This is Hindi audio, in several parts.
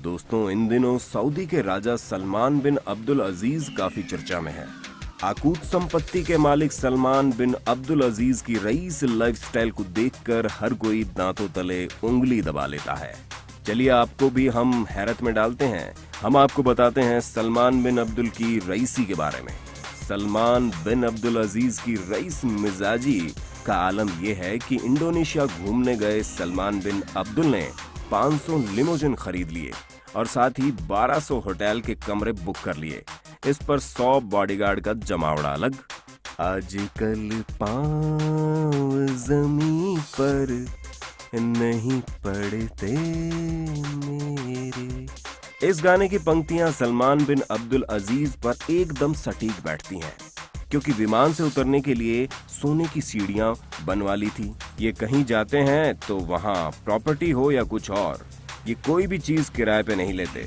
दोस्तों, इन दिनों सऊदी के राजा सलमान बिन अब्दुल अजीज काफी चर्चा में है। आकूत संपत्ति के मालिक सलमान बिन अब्दुल अजीज की रईस लाइफस्टाइल को देखकर हर कोई दांतों तले उंगली दबा लेता है। चलिए आपको भी हम हैरत में डालते हैं। हम आपको बताते हैं सलमान बिन अब्दुल की रईसी के बारे में। सलमान बिन अब्दुल अजीज की रईस मिजाजी का आलम यह है कि इंडोनेशिया घूमने गए सलमान बिन अब्दुल ने 500 लिमोजिन खरीद लिए और साथ ही 1200 होटल के कमरे बुक कर लिए। इस पर 100 बॉडीगार्ड का जमावड़ा अलग। आजकल पांव जमीन पर नहीं पड़ते मेरे। इस गाने की पंक्तियां सलमान बिन अब्दुल अजीज पर एकदम सटीक बैठती हैं, क्योंकि विमान से उतरने के लिए सोने की सीढ़ियां बनवा ली थी। ये कहीं जाते हैं तो वहां प्रॉपर्टी हो या कुछ और, ये कोई भी चीज किराए पे नहीं लेते,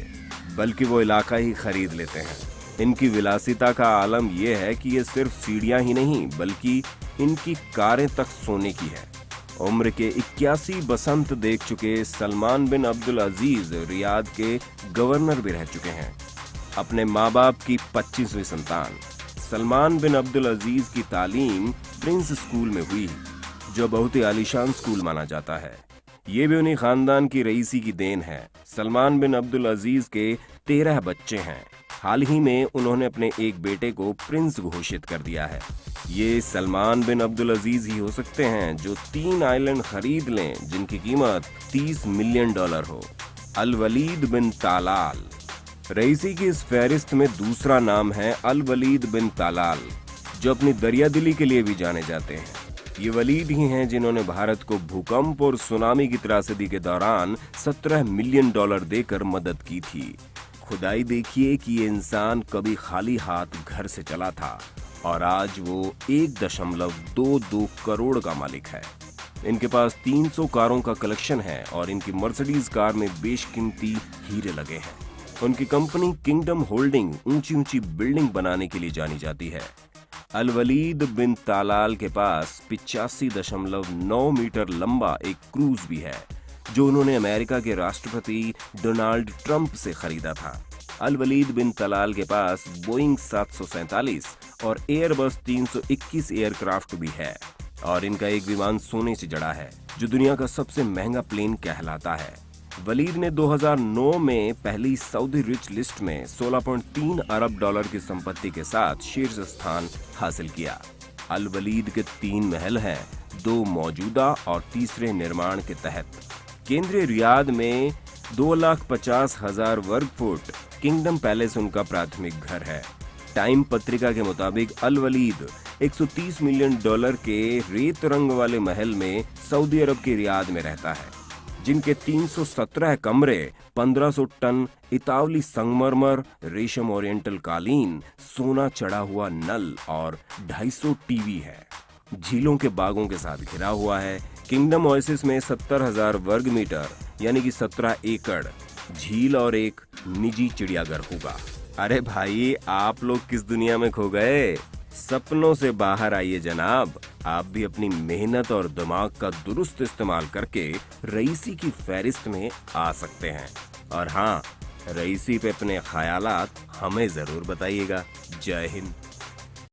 बल्कि वो इलाका ही खरीद लेते हैं। इनकी विलासिता का आलम यह है कि ये सिर्फ सीढ़ियां ही नहीं, बल्कि इनकी कारें तक सोने की है। उम्र के 81 बसंत देख चुके सलमान बिन अब्दुल अजीज रियाद के गवर्नर भी रह चुके हैं। अपने माँ बाप की 25वीं संतान। सलमान बिन अब्दुल अजीज की तालीम प्रिंस स्कूल में हुई, जो बहुत ही आलीशान स्कूल माना जाता है। ये भी उन्हीं खानदान की रईसी की देन है। सलमान बिन अब्दुल अजीज के 13 बच्चे हैं। हाल ही में उन्होंने अपने एक बेटे को प्रिंस घोषित कर दिया है। ये सलमान बिन अब्दुल अजीज ही हो सकते हैं जो 3 आइलैंड खरीद लें जिनकी कीमत $30 मिलियन हो। अल वलीद बिन तालाल। रईसी की इस फहरिस्त में दूसरा नाम है अल वलीद बिन तालाल, जो अपनी दरियादिली के लिए भी जाने जाते हैं। ये वलीद ही हैं जिन्होंने भारत को भूकंप और सुनामी की त्रासदी के दौरान $17 मिलियन देकर मदद की थी। खुदाई देखिए कि ये इंसान कभी खाली हाथ घर से चला था और आज वो 1.22 करोड़ का मालिक है। इनके पास 300 कारों का कलेक्शन है और इनकी मर्सिडीज कार में बेशकीमती हीरे लगे हैं। उनकी कंपनी किंगडम होल्डिंग ऊंची ऊंची बिल्डिंग बनाने के लिए जानी जाती है। अल वलीद बिन तालाल के पास 85.9 मीटर लंबा एक क्रूज भी है, जो उन्होंने अमेरिका के राष्ट्रपति डोनाल्ड ट्रंप से खरीदा था। अल वलीद बिन तालाल के पास बोइंग 747 और एयरबस 321 एयरक्राफ्ट भी है और इनका एक विमान सोने से जड़ा है, जो दुनिया का सबसे महंगा प्लेन कहलाता है। वलीद ने 2009 में पहली सऊदी रिच लिस्ट में $16.3 अरब की संपत्ति के साथ शीर्ष स्थान हासिल किया। अल वलीद के 3 महल हैं, 2 मौजूदा और तीसरे निर्माण के तहत। केंद्रीय रियाद में 2,50,000 वर्ग फुट किंगडम पैलेस उनका प्राथमिक घर है। टाइम पत्रिका के मुताबिक अल वलीद $130 मिलियन के रेत रंग वाले महल में सऊदी अरब के रियाद में रहता है, जिनके 317 कमरे, 1500 टन इतावली संगमरमर, रेशम ओरिएंटल कालीन, सोना चढ़ा हुआ नल और 250 टीवी है। झीलों के बागों के साथ घिरा हुआ है। किंगडम ओएसिस में 70,000 वर्ग मीटर यानी कि 17 एकड़ झील और एक निजी चिड़ियाघर होगा। अरे भाई, आप लोग किस दुनिया में खो गए? सपनों से बाहर आइए जनाब। आप भी अपनी मेहनत और दिमाग का दुरुस्त इस्तेमाल करके रईसी की फहरिस्त में आ सकते हैं। और हाँ, रईसी पे अपने ख्यालात हमें जरूर बताइएगा। जय हिंद।